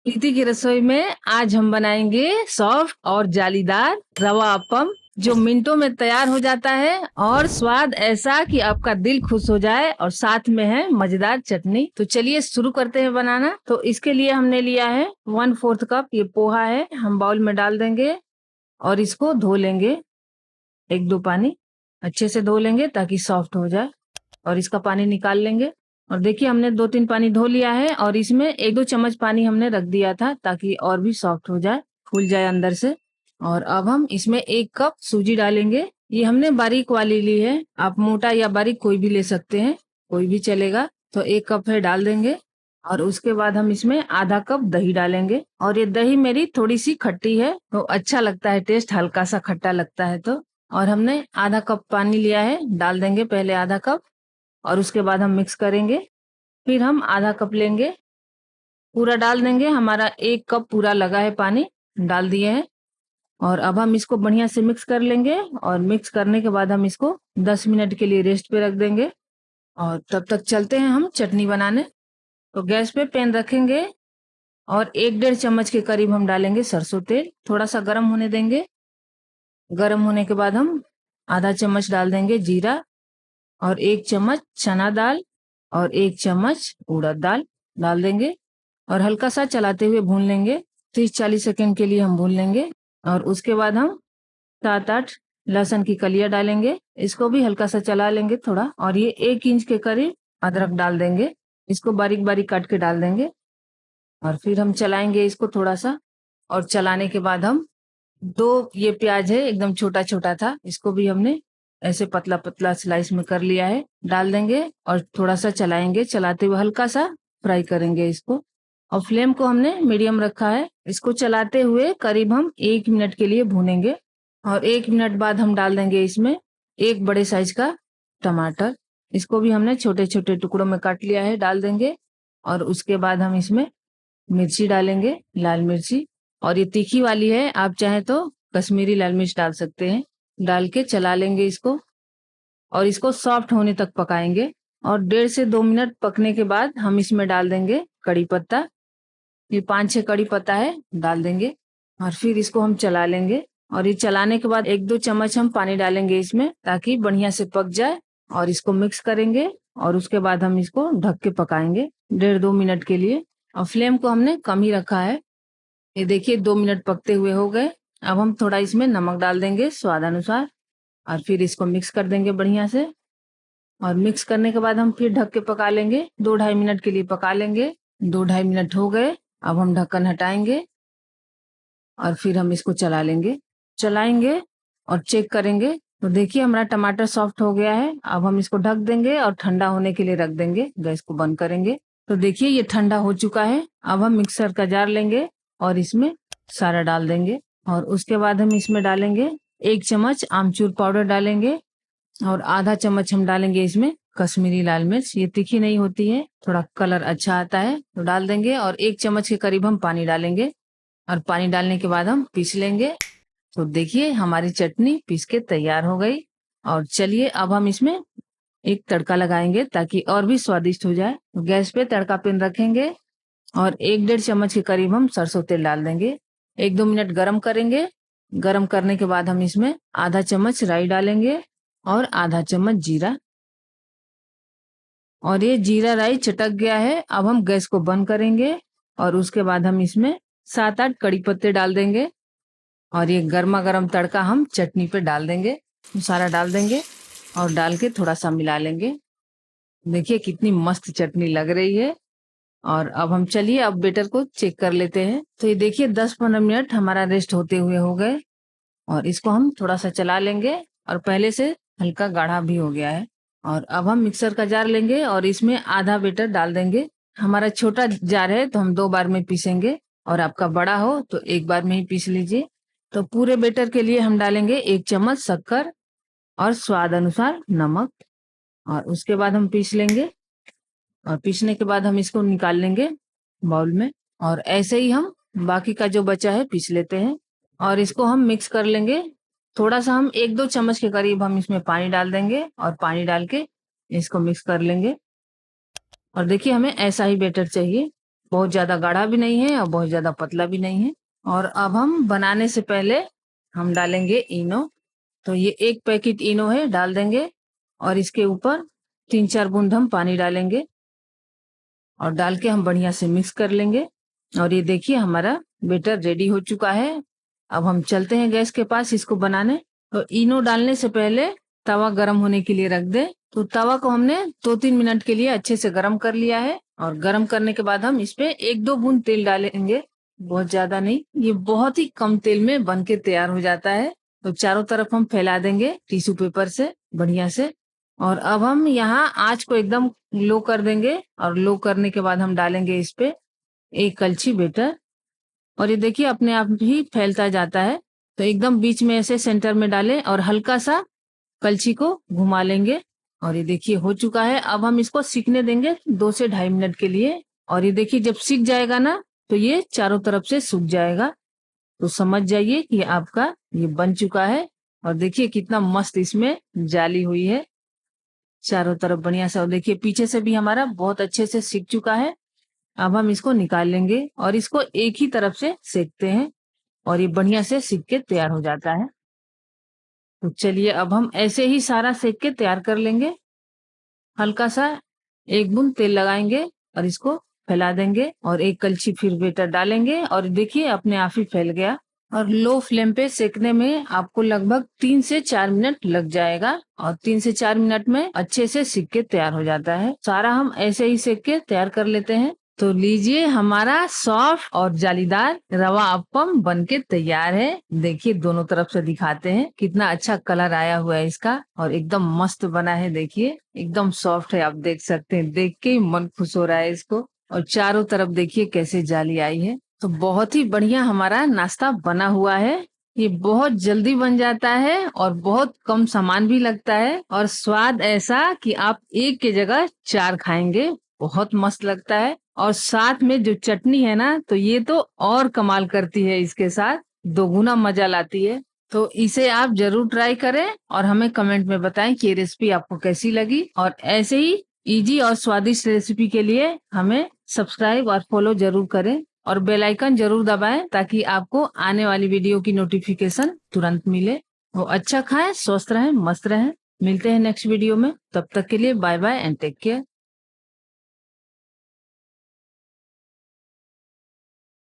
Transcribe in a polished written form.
प्रीति की रसोई में आज हम बनाएंगे सॉफ्ट और जालीदार रवा अप्पम, जो मिनटों में तैयार हो जाता है और स्वाद ऐसा कि आपका दिल खुश हो जाए, और साथ में है मजेदार चटनी। तो चलिए शुरू करते हैं बनाना। तो इसके लिए हमने लिया है 1/4 कप ये पोहा है, हम बाउल में डाल देंगे और इसको धो लेंगे। 1-2 पानी अच्छे से धो लेंगे ताकि सॉफ्ट हो जाए, और इसका पानी निकाल लेंगे। और देखिए हमने 2-3 पानी धो लिया है, और इसमें 1-2 चम्मच पानी हमने रख दिया था ताकि और भी सॉफ्ट हो जाए, फूल जाए अंदर से। और अब हम इसमें 1 कप सूजी डालेंगे। ये हमने बारीक वाली ली है, आप मोटा या बारीक कोई भी ले सकते हैं, कोई भी चलेगा। तो 1 कप है, डाल देंगे। और उसके बाद हम इसमें आधा कप दही डालेंगे, और ये दही मेरी थोड़ी सी खट्टी है तो अच्छा लगता है, टेस्ट हल्का सा खट्टा लगता है तो। और हमने आधा कप पानी लिया है, डाल देंगे पहले आधा कप, और उसके बाद हम मिक्स करेंगे। फिर हम आधा कप लेंगे, पूरा डाल देंगे। हमारा 1 कप पूरा लगा है, पानी डाल दिए हैं। और अब हम इसको बढ़िया से मिक्स कर लेंगे, और मिक्स करने के बाद हम इसको 10 मिनट के लिए रेस्ट पे रख देंगे। और तब तक चलते हैं हम चटनी बनाने। तो गैस पे पैन रखेंगे, और 1-1.5 चम्मच के करीब हम डालेंगे सरसों तेल, थोड़ा सा गर्म होने देंगे। गर्म होने के बाद हम आधा चम्मच डाल देंगे जीरा, और 1 चम्मच चना दाल, और 1 चम्मच उड़द दाल डाल देंगे। और हल्का सा चलाते हुए भून लेंगे, 30-40 सेकंड के लिए हम भून लेंगे। और उसके बाद हम 7-8 लहसुन की कलियां डालेंगे, इसको भी हल्का सा चला लेंगे थोड़ा। और ये 1 इंच के करीब अदरक डाल देंगे, इसको बारीक बारीक काट के डाल देंगे। और फिर हम चलाएंगे इसको थोड़ा सा। और चलाने के बाद हम 2 ये प्याज है, एकदम छोटा छोटा था, इसको भी हमने ऐसे पतला पतला स्लाइस में कर लिया है, डाल देंगे। और थोड़ा सा चलाएंगे, चलाते हुए हल्का सा फ्राई करेंगे इसको। और फ्लेम को हमने मीडियम रखा है, इसको चलाते हुए करीब हम 1 मिनट के लिए भूनेंगे। और 1 मिनट बाद हम डाल देंगे इसमें 1 बड़े साइज का टमाटर, इसको भी हमने छोटे छोटे टुकड़ों में काट लिया है, डाल देंगे। और उसके बाद हम इसमें मिर्ची डालेंगे, लाल मिर्ची। और ये तीखी वाली है, आप चाहे तो कश्मीरी लाल मिर्च डाल सकते हैं। डाल के चला लेंगे इसको, और इसको सॉफ्ट होने तक पकाएंगे। और 1.5 से 2 मिनट पकने के बाद हम इसमें डाल देंगे कड़ी पत्ता, ये 5-6 कड़ी पत्ता है, डाल देंगे। और फिर इसको हम चला लेंगे। और ये चलाने के बाद 1-2 चम्मच हम पानी डालेंगे इसमें, ताकि बढ़िया से पक जाए। और इसको मिक्स करेंगे, और उसके बाद हम इसको ढक के पकाएंगे 1.5-2 मिनट के लिए। और फ्लेम को हमने कम ही रखा है। ये देखिए 2 मिनट पकते हुए हो गए। अब हम थोड़ा इसमें नमक डाल देंगे स्वाद अनुसार, और फिर इसको मिक्स कर देंगे बढ़िया से। और मिक्स करने के बाद हम फिर ढक के पका लेंगे, 2-2.5 मिनट के लिए पका लेंगे। 2-2.5 मिनट हो गए, अब हम ढक्कन हटाएंगे, और फिर हम इसको चला लेंगे, चलाएंगे और चेक करेंगे। तो देखिए हमारा टमाटर सॉफ्ट हो गया है। अब हम इसको ढक देंगे और ठंडा होने के लिए रख देंगे, गैस को बंद करेंगे। तो देखिए ये ठंडा हो चुका है। अब हम मिक्सर का जार लेंगे, और इसमें सारा डाल देंगे। और उसके बाद हम इसमें डालेंगे 1 चम्मच आमचूर पाउडर डालेंगे, और आधा चम्मच हम डालेंगे इसमें कश्मीरी लाल मिर्च, ये तीखी नहीं होती है, थोड़ा कलर अच्छा आता है तो डाल देंगे। और 1 चम्मच के करीब हम पानी डालेंगे, और पानी डालने के बाद हम पीस लेंगे। तो देखिए हमारी चटनी पीस के तैयार हो गई। और चलिए अब हम इसमें एक तड़का लगाएंगे ताकि और भी स्वादिष्ट हो जाए। तो गैस पे तड़का पैन रखेंगे, और 1-1.5 चम्मच के करीब हम सरसों तेल डाल देंगे। 1-2 मिनट गरम करेंगे। गरम करने के बाद हम इसमें आधा चम्मच राई डालेंगे, और आधा चम्मच जीरा। और ये जीरा राई चटक गया है, अब हम गैस को बंद करेंगे। और उसके बाद हम इसमें 7-8 कड़ी पत्ते डाल देंगे, और ये गर्मा गर्म तड़का हम चटनी पे डाल देंगे, सारा डाल देंगे। और डाल के थोड़ा सा मिला लेंगे। देखिए कितनी मस्त चटनी लग रही है। और अब हम चलिए अब बेटर को चेक कर लेते हैं। तो ये देखिए 10-15 मिनट हमारा रेस्ट होते हुए हो गए, और इसको हम थोड़ा सा चला लेंगे, और पहले से हल्का गाढ़ा भी हो गया है। और अब हम मिक्सर का जार लेंगे, और इसमें आधा बेटर डाल देंगे। हमारा छोटा जार है तो हम 2 बार में पीसेंगे, और आपका बड़ा हो तो 1 बार में ही पीस लीजिए। तो पूरे बेटर के लिए हम डालेंगे 1 चम्मच शक्कर, और स्वाद अनुसार नमक। और उसके बाद हम पीस लेंगे, और पीसने के बाद हम इसको निकाल लेंगे बाउल में। और ऐसे ही हम बाकी का जो बचा है पीस लेते हैं, और इसको हम मिक्स कर लेंगे। थोड़ा सा हम 1-2 चम्मच के करीब हम इसमें पानी डाल देंगे, और पानी डाल के इसको मिक्स कर लेंगे। और देखिए हमें ऐसा ही बेटर चाहिए। बहुत ज्यादा गाढ़ा भी नहीं है और बहुत ज्यादा पतला भी नहीं है। और अब हम बनाने से पहले हम डालेंगे इनो। तो ये 1 पैकेट इनो है, डाल देंगे और इसके ऊपर 3-4 बूंद हम पानी डालेंगे और डाल के हम बढ़िया से मिक्स कर लेंगे। और ये देखिए हमारा बैटर रेडी हो चुका है। अब हम चलते हैं गैस के पास इसको बनाने। तो इनो डालने से पहले तवा गरम होने के लिए रख दे। तो तवा को हमने 2-3 मिनट के लिए अच्छे से गरम कर लिया है और गरम करने के बाद हम इस पे 1-2 बूंद तेल डालेंगे, बहुत ज्यादा नहीं। ये बहुत ही कम तेल में बन के तैयार हो जाता है। तो चारों तरफ हम फैला देंगे टिश्यू पेपर से बढ़िया से। और अब हम यहाँ आंच को एकदम लो कर देंगे और लो करने के बाद हम डालेंगे इस पे 1 कलछी बैटर। और ये देखिए अपने आप ही फैलता जाता है। तो एकदम बीच में ऐसे सेंटर में डालें और हल्का सा कलछी को घुमा लेंगे। और ये देखिए हो चुका है। अब हम इसको सिकने देंगे 2 से 2.5 मिनट के लिए। और ये देखिए जब सिक जाएगा ना तो ये चारों तरफ से सूख जाएगा। तो समझ जाइए कि आपका ये बन चुका है। और देखिए कितना मस्त इसमें जाली हुई है चारों तरफ बढ़िया से। और देखिए पीछे से भी हमारा बहुत अच्छे से सिक चुका है। अब हम इसको निकाल लेंगे और इसको एक ही तरफ से सेकते हैं और ये बढ़िया से सिक के तैयार हो जाता है। तो चलिए अब हम ऐसे ही सारा सेक के तैयार कर लेंगे। हल्का सा 1 बूंद तेल लगाएंगे और इसको फैला देंगे और 1 कलछी फिर बैटर डालेंगे और देखिए अपने आप ही फैल गया। और लो फ्लेम पे सेकने में आपको लगभग 3 से 4 मिनट लग जाएगा और 3 से 4 मिनट में अच्छे से सिक के तैयार हो जाता है। सारा हम ऐसे ही सेक के तैयार कर लेते हैं। तो लीजिए हमारा सॉफ्ट और जालीदार रवा अप्पम बनके तैयार है। देखिए दोनों तरफ से दिखाते हैं कितना अच्छा कलर आया हुआ है इसका और एकदम मस्त बना है। देखिए एकदम सॉफ्ट है, आप देख सकते हैं, देख के ही मन खुश हो रहा है इसको। और चारों तरफ देखिए कैसे जाली आई है। तो बहुत ही बढ़िया हमारा नाश्ता बना हुआ है। ये बहुत जल्दी बन जाता है और बहुत कम सामान भी लगता है और स्वाद ऐसा कि आप एक की जगह 4 खाएंगे। बहुत मस्त लगता है। और साथ में जो चटनी है ना तो ये तो और कमाल करती है, इसके साथ दोगुना मजा लाती है। तो इसे आप जरूर ट्राई करें और हमें कमेंट में बताएं कि ये रेसिपी आपको कैसी लगी। और ऐसे ही इजी और स्वादिष्ट रेसिपी के लिए हमें सब्सक्राइब और फॉलो जरूर करें और बेल आइकन जरूर दबाएं ताकि आपको आने वाली वीडियो की नोटिफिकेशन तुरंत मिले। वो अच्छा खाएं, स्वस्थ रहें, मस्त रहें। मिलते हैं नेक्स्ट वीडियो में, तब तक के लिए bye bye and take care.